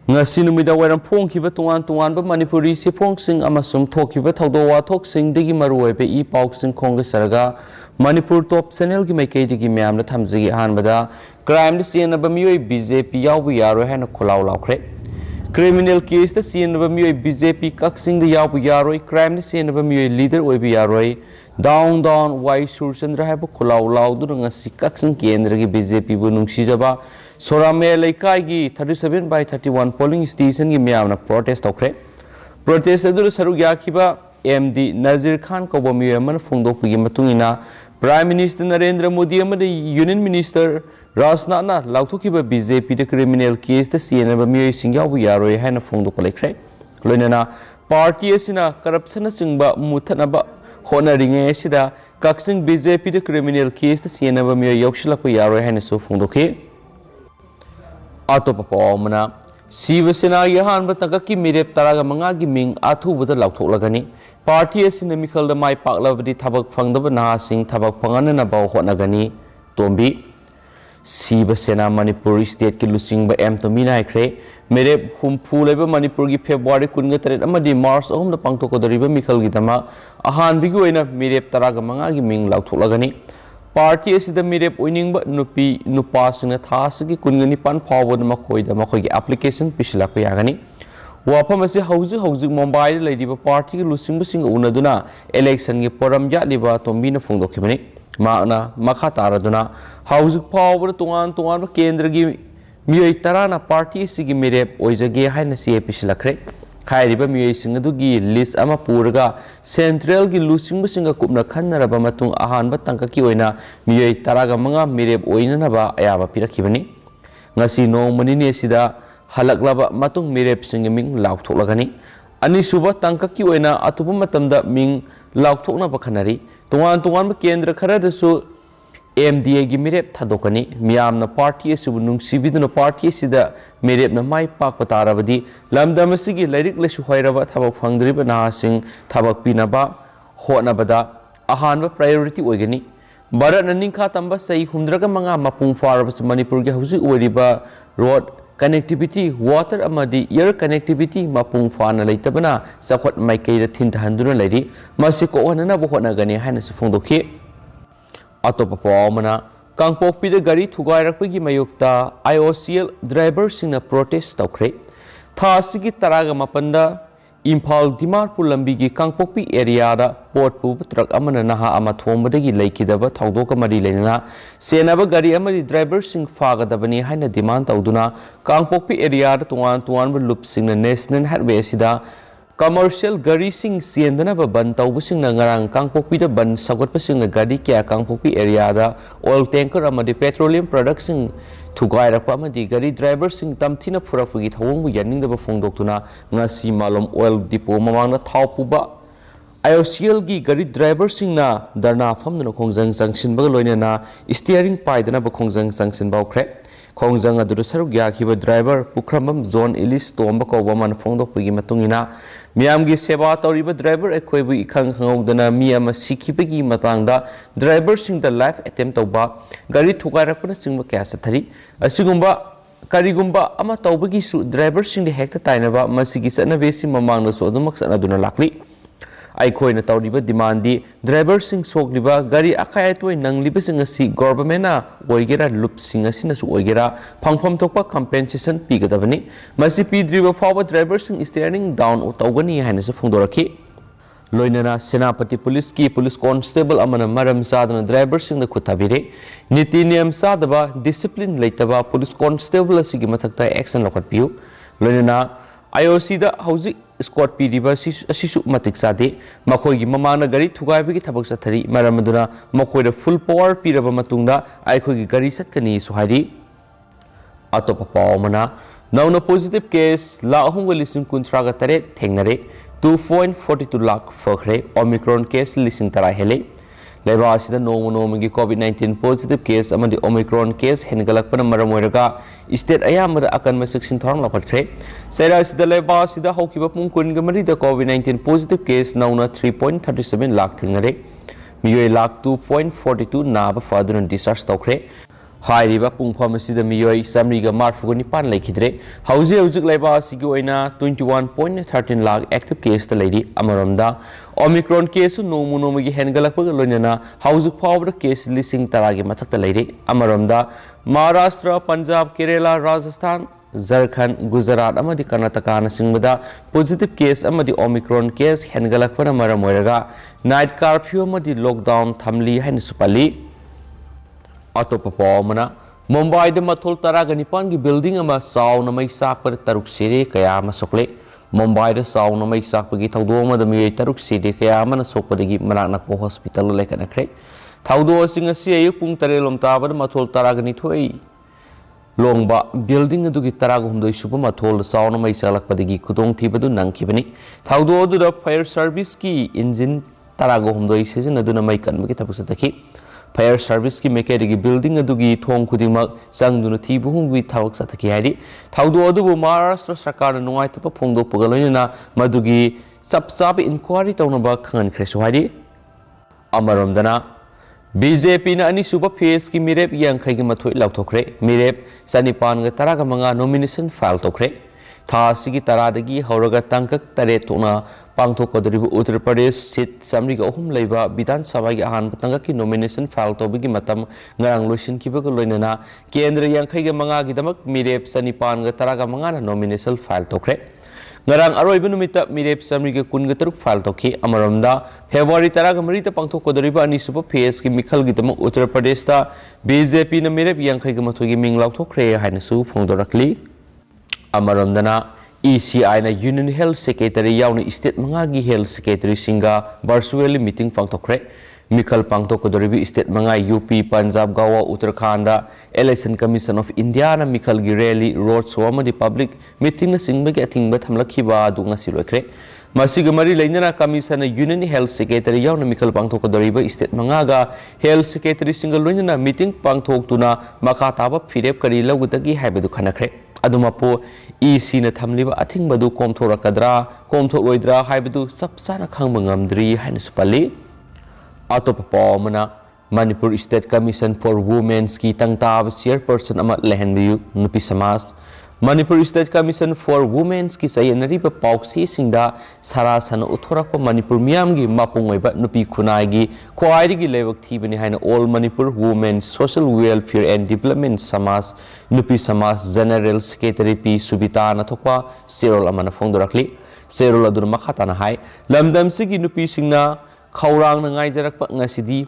ngasi numida wairam phongkhiba tungan manipuri siphongsing amasum thokhiba thawdo wathoksing digi maruoibe I pauksing khongge saraga manipur top channel gi maikei digi myamna thamjigi hanbada crime Chennaba mioi BJP yaobu yaroi hana khulaw lawkhre criminal case da Chennaba mioi BJP kaksing da yaobu yaroi crime Chennaba mioi leader oibi yaroi down wai surchandra haiba khulaw lawdu ngasi kaksing kendra gi BJP bu nungsijaba Sorame Laikai gi 37/31 polling station gi myamna protest tokre protest adu saru yakhiba MD Nazir Khan ko bomi man phungdok gi matungina Prime Minister Narendra Modi amade Union Minister Rasnana lauthukiba BJP de criminal case da Chennaba mioi singyaw bu yaroi haina phungdok laikre loinana party asina corruption singba muthanaba honaringe sida kaksing BJP de criminal case da Chennaba mioi yokshilak bu yaroi haina su phungdokhe Atop Pomana, Sivasena Yahan Bataka Ki Mirep Taraga Mangagi Ming Atu with the Lautolagani, Party as in the Mikal the Mai Pakla the Tabak Fangdaba Sing Tabak Pangan about Honagani, Tombi, Sivasena Manipuri State Kilusing by M. Tomina Kre, Mirep whom Puleva Manipuri February couldn't get Amadi Mars on the Pangtoko the River Mikal Gitama, Ahan Biguena Mirep Taraga Mangagi Ming Lautolagani. Party is the Mirep winning but Nupas in a task couldn't pan forward Makoy application Pishlapayagani. Wapamasi housing Mumbai Lady Party losing Unaduna election Poram Yaliba Tombina Fung document Magna Makataraduna housing power to one Kendra give Tarana party Sigi Mirep Oizage Hynasi Pishlakre. Kairiba mioi singadugi list ama puraga central gi losing businga kupna khanaraba matung ahanba tangkaki oina mioi taraga manga mirep oina naba ayaba pirakibani ngasi no manine sida halaklaba matung mirep singa ming lauthoklagani ani suba tangkaki oina atuba matamda ming lautthokna bakhanari tungan kendra kharadasu MDA gi mirep thadokani miyamna party asibu nungsibiduna party asida mirep na mai pak patarabadi lamdam asigi lairik lesu hoiraba thabak phangdriba nahasing thabak pinaba honabada ahanba priority oigani barat ningkha tamba sai humdraga manga mapung farabas manipur gi hausi oiriba road connectivity water amadi air connectivity mapung fana leitabana sakhot maikei da thinthanduna lairi masiko onana bo honagani haina sufungdokhi Atop Pomana, Kangpokpi the Gari Tugairapigi Mayukta, IOCL drivers in a protest tokre. Thasigi Taraga Mapanda, Impal Dimar Pulambigi Kangpokpi area, Port Pub, Truck Amana Naha Amatomadi Lakidaba, Taudoka Marilena, Chennaba Gari Amari drivers in Faga Dabani Hina Demand Tauduna, Kangpokpi area to one loops in the National Highway Sida. Commercial gari sing siendana ba ban taubusing na ngarang Kangpokpi da ban sagot pasing na gari kya Kangpokpi area da oil tanker amadi petroleum products sing thugai rakpa amadi gari driver sing tamthina phurapugi thawong bu yaning da ba phongdoktuna ngasi malom oil depot mamangna thau puba IOCL gi gari driver sing na darna famna khongjang sangshin ba loina steering paidana ba khongjang sangshin ba khre Kongjang adu saruk yakhiba driver Pukramam zone ilis tomba ko waman phongdok pigi matungina miyamgi seba tawriba driver ekhoibu ikhang khangogdana miyama sikhibagi matangda driver sing the life attempt tawba gari thugairapna singba kya sathari asigumba karigumba ama tawbagi su driver sing de hekta tainaba masigi sanave si mamangna so adumak sanaduna lakli Aikhoina tawriba demandi driver sing sokliba gari akayatoi nangliba sing asi governmenta oigera loop sing asina su oigera phangpham thokpa compensation pigadabani masi pidriba fawa driver sing steering down tawgani haina se phungdorakhi loinana senapati police ki police constable amana maram sadana driver sing da khuthabire niti niyam sadaba discipline leitaba police constable asigi mathakta action lokatpiu loinana IOC da hauji Scott P. River Sisu Matic Sade, Makogi Mamana Gari, Tugabi Tabakatari, Maramaduna, Makoida full power Piraba Matunda, Aikogi Gari Satkani Suhadi Atopa Paumana. Now, no positive case, La Hunga listen Kuntragatare, Tengare, 2.42 lakh Fakre, Omicron case, listen Tarahele. Leva the no COVID-19 positive case among the Omicron case, Hengalakana Maramoraga, State Ayamada Akan section Thorn Lakatre. Sarah the Leva Sida Hokipapun Kungamari, the COVID-19 positive case now 3.37 lakh Tingare, Mue lakh 2.42 Naba father and discharge Tokre. हाइरिबा पुंगफम असिदा मियोय समरीगा मार्फुगा निपान लेखिद्रे हौजिक लेबा असिगी ओइना 21.13 lakh active case लेरी अमरमदा omicron case नोमु नोमगी हेनगलकपगा लोइनना हौजिक फावबदा केस लिसिंग तरागी मथक्ता लेरी अमरमदा महाराष्ट्र पंजाब केरला राजस्थान झारखंड गुजरात अमदी कर्नाटका नसिंगबदा पॉजिटिव केस अमदी ओमिक्रॉन केस हेनगलकपना मरम ओइरगा नाइट कर्फ्यू अमदी लॉकडाउन थमली हाइन सुपली अतोप पावमना मुंबई द मथोल तरागा निपान की बिल्डिंग अमा साउन मई साकपर तरुक सिरे कया अमा सोकले मुंबई द साउन मई साकपगी थौदो अमा द मियै तरुक सिरे कया अमा सोकपदगी मनाक नकपो हॉस्पिटल लेकनखरे थौदो सिंग असि अयुक पुंग तरे लोम ताबद मथोल तरागा निथोई लोंगबा बिल्डिंग अदुगी तरागा हुमदोई सुब मथोल साउन मई चलकपदगी खुदोंग थीबदु नंगखिबनी थौदो अदुदा फायर सर्विस की इंजिन तरागा हुमदोई सिजनदुना मई कनबगी थबक सतखि फायर सर्विस की मेकेनिक बिल्डिंग अदुगी थोंग खुदिमक संगदुना थीबुहुंगी थबक सतखि हाइदि थौदो अदुबु महाराष्ट्र सरकार नुंगाइतप फोंदोकपगा लोइनना मदुगी सबसाब inquiry तौनबा खंगनखरे सुहाइदि अमरमदना BJP na ani suba phase ki Mirep yankhai gi mathoi lauthokre Mirep sanipan ga taraga manga nomination file tokre tha sigi taradagi hauraga tangkak tare tona pangthokadribu Uttar Pradesh seat samri ga ohum leiba Bidhan Sabha gi ahan tangkak ki nomination file tobigi matam ngarang loisin kibaga loinana kendra yankhai ga manga gi damak Mirep sanipan ga taraga manga na nomination file tokre ngarang aroiba numita Mirep samri ga kun ga taruk file tokhi amaromda February taraga marita pangthokadriba ani suba phase ki mikhal gi damak Uttar Pradesh ta BJP na Mirep yankhai ga mathoi gi ming lauthokre haina su phongdorakli अमरमदना ECI ना union health secretary याउन state मंगागी health secretary सिंगा virtually meeting पांगथोखरे मिखल पांगथोकदोरिबी state मंगा UP Punjab Goa Uttarakhand election commission of India ना मिखल गी रैली रोड शो अमदी पब्लिक मीटिंग ना सिंगबगी अथिंगबा थमलखिबा दुंगा सिलोखरे मसिग मरी लेना कमीशन यूनियन हेल्थ सेक्रेटरी याउन मिखल पांगथोकदोरिबा स्टेट मंगागा हेल्थ सेक्रेटरी सिंगल लोइना मीटिंग पांगथोकतुना मखा ताबा फिरेप करी लौगदगी हाइबदु खनखरे अदुमपो EC ना थमलिबा अथिंगबदु कोमथोरकदरा कोमथोलोइद्रा हाइबदु सबसाना खंगबा ngamdri हाइन सुपली अतोप पावमना Manipur state commission for women's की तंगताब चेयरपर्सन अमा लेहनबियु नुपी समाज Manipur state commission for women's की सयनरीबा पाउक्सी सिंगदा सरासन उथोरक मणिपुर मियामगी मापुंगैबा नुपी खुनाइगी ख्वाइदगी लेवक थीबनि हाइना all Manipur women social welfare and development समाज नुपी समाज जनरल सेक्रेटरी पी सुबिता नथोपा सेरोल अमना फोंदोरखली सेरोल अदुन मखाताना हाय लमदमसिगी नुपी सिंगना खौरांग नंगाइजरक ngасidi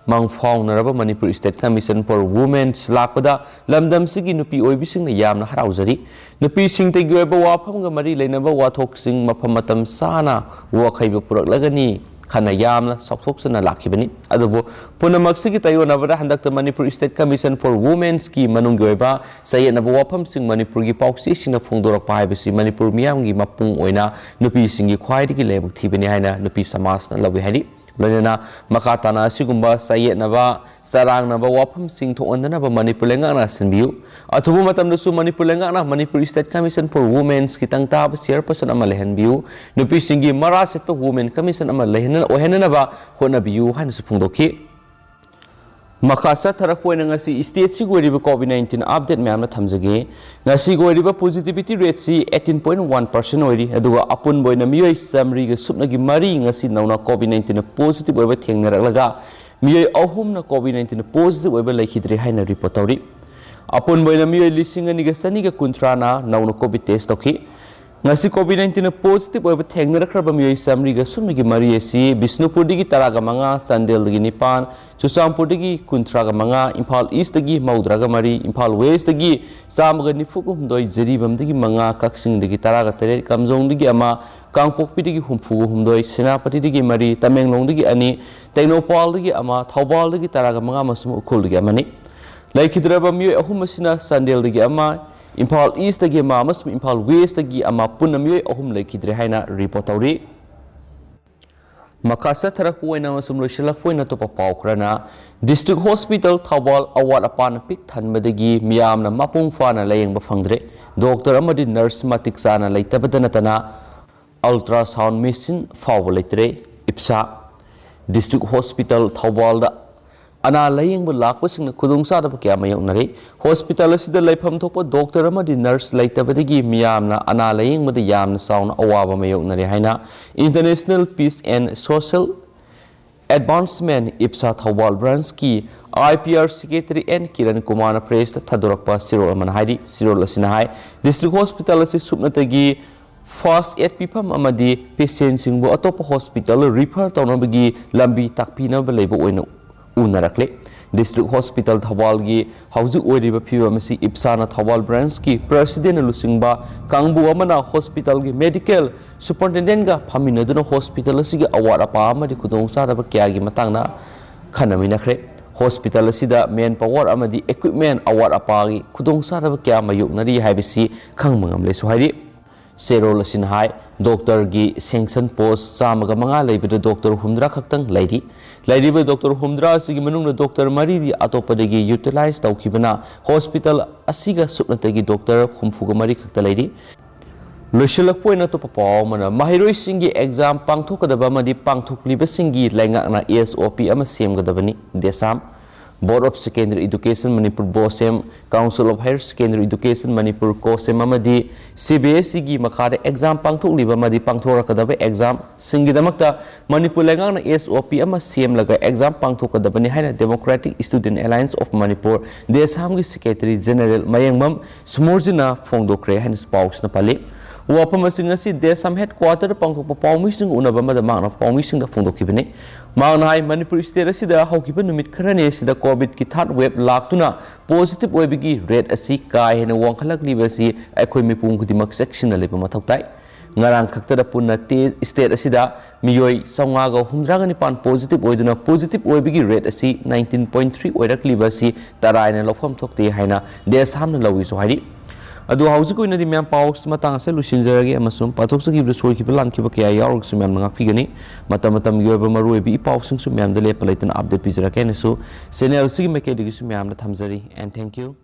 mangfaunaraba Manipur State Commission for Women's lakpada lamdamsigi nupi oibisingna yamna harauzari nupi singtegi oiba wafamga mari leinaba wathoksing mafamatam sana wakhaiba puraklagani khana yamna soksoksana lakhibani adubo punamaksigi tayonabada handakta Manipur State Commission for Women's ki manunggi oiba sayenaba wafamsing Manipur gi pauksi singna phongdorakpa haibasi Manipur miyamgi mapung oina nupi singi khwaidigi lebuk thibani haina nupi samas na lawi hari लोनेना मकाताना सिगुम्बा सायेनबा सारांगनबा वाफम सिंग थोअनदनबा मणिपुर लेंगाना सिनबियु अथुबु मतमदसु मणिपुर लेंगाना Manipur state commission for women's की तंगताब चेयरपर्सन अमा लेहनबियु नुपी सिंगी मरा सेट वुमेन कमीशन अमा लेहनन ओहेननबा होनबियु हानसु फुंगदोखि मखासा थरक पोइना ngasi स्टेट सि गोरिबा कोविड-19 अपडेट म्यामना थमजगे ngasi गोरिबा पॉजिटिविटी रेट सि 18.1% ओइरि अदुगा अपुन बोइना मियोय समरी ग सुपनगी मरी ngasi नौना कोविड-19 पॉजिटिव ओइबा थेंगनरलगा मियोय अहुमना कोविड-19 पॉजिटिव ओइबा लैखिद्रे हाइना रिपोर्ट तौरि अपुन बोइना मियोय लिसिंग अनिगा सनिगा कुंथ्राना नौना कोविड टेस्ट तौखि ngasi कोविड-19 पॉजिटिव ओइबा थेंगनरखरबा मियोय समरीगा सुपनगी मरी एसि बिष्णुपुरदगी तरागा मंगा संदेलदगी निपान चुसामपुरदगी कुंथ्रागा मंगा इम्फाल ईस्टदगी मौद्रागा मरी इम्फाल वेस्टदगी चामगा निफुगु हुमदोय जरीबमदगी मंगा कक्सिंगदगी तरागा तरे कमजोंदगी अमा कांगपोकपीदगी हुमफुगु हुमदोय सेनापतिदगी मरी तमेंगलोंदगी अनि टेक्नोपालदगी अमा थौबालदगी तरागा मंगा मसुम उखुलदगी अमनि लैखिद्रबा मियोय अहुमसिना संदेलदगी अमा इम्फाल ईस्टदगी अमा मसुम इम्फाल वेस्टदगी अमा पुन्ना मियोय अहुम लैखिद्रे हाइना रिपोर्ट तौरि मकासा थरक पोइना मसुम लोइसलक पोइना तो पाउखरना डिस्ट्रिक्ट हॉस्पिटल थौबाल अवाट अपान पिक थनबदगी मियामना मपुंग फाना लायेंबा फंगद्रे डॉक्टर अमदि नर्स मतिक चाना लैतबदा नतना अल्ट्रासाउंड मशीन फाव लैतरे इप्सा डिस्ट्रिक्ट हॉस्पिटल थौबालदा ana layengba lakpasingna khudungsadaba kya mayoknari hospital asida laifam thokpa doctor amadi nurse laitabadagi miyamna ana layengba yamna sauna awaba mayoknari haina International Peace and Social Advancement IPSA Thawal branch ki IPR Secretary N Kiran Kumar Press Thadurakpa Sirol Aman Haidi Sirol Asina Hai District Hospital asi subnatagi First aid pipam amadi patient singbo atopa hospital refer tawnabagi lambi takpinaba leiba oina unarakle District Hospital Thawal gi hauzik oiriba phiba masi IPSA na Thawal branch ki president lusingba kangbu amana hospital gi medical superintendent ga phaminaduna hospital asigi award apa amadi kudongsa daba kya gi matangna khanaminakre hospital asida main power amadi equipment award apa gi kudongsa daba kya mayuknari haibisi khangmangamle sohairi Serol asin hai doctor gi sanction post samaga manga leibida doctor humdra khaktang lairi lairiba doctor humdra asigi manungna doctor mari di atopadagi utilize tawkibana hospital asiga supnatagi doctor humfuga mari khakta lairi loisilakpoina to papaw mana mahiroi singi exam pangthokadaba madi pangthokliba singi laingakna SOP ama semgadabani desam Board of Secondary Education Manipur BOSEM Council of Higher Secondary Education Manipur COSEM amadi CBSE gi makhada exam pangthokliba madi pangthorakadaba exam singidamakta Manipur laingakna SOP ama sem laga exam pangthokadabani haina Democratic Student Alliance of Manipur desam gi Secretary General Mayengmam Smorjina Fongdokre haina spokesna pali wapam asing asi desam headquarter pangthokpa pawmising unaba mada mangna pawmising da fongdokibani Mangnai Manipur state asida haukiba numit kharani asida COVID ki third wave laktuna positive oibigi rate asi kai hena wangkhalakliba asi aikhoi mipum kudimak section na leba mathau tai ngarang khaktada punna state asida miyoi sawnga humdraga nipan positive oiduna positive oibigi rate asi 19.3 oirakliba asi taraina lofam thokte haina desamna lawi so hari adu hauzik oinadi myam paws matang ase lusinjarage amasum pathoksagiba soikiba lankiba kya yaurg su myam ngakpigani matam yoba maruebi pawsing su myam de lepalaitana update pijara kenesu channel sigi mekedigi su myam na thamjari and thank you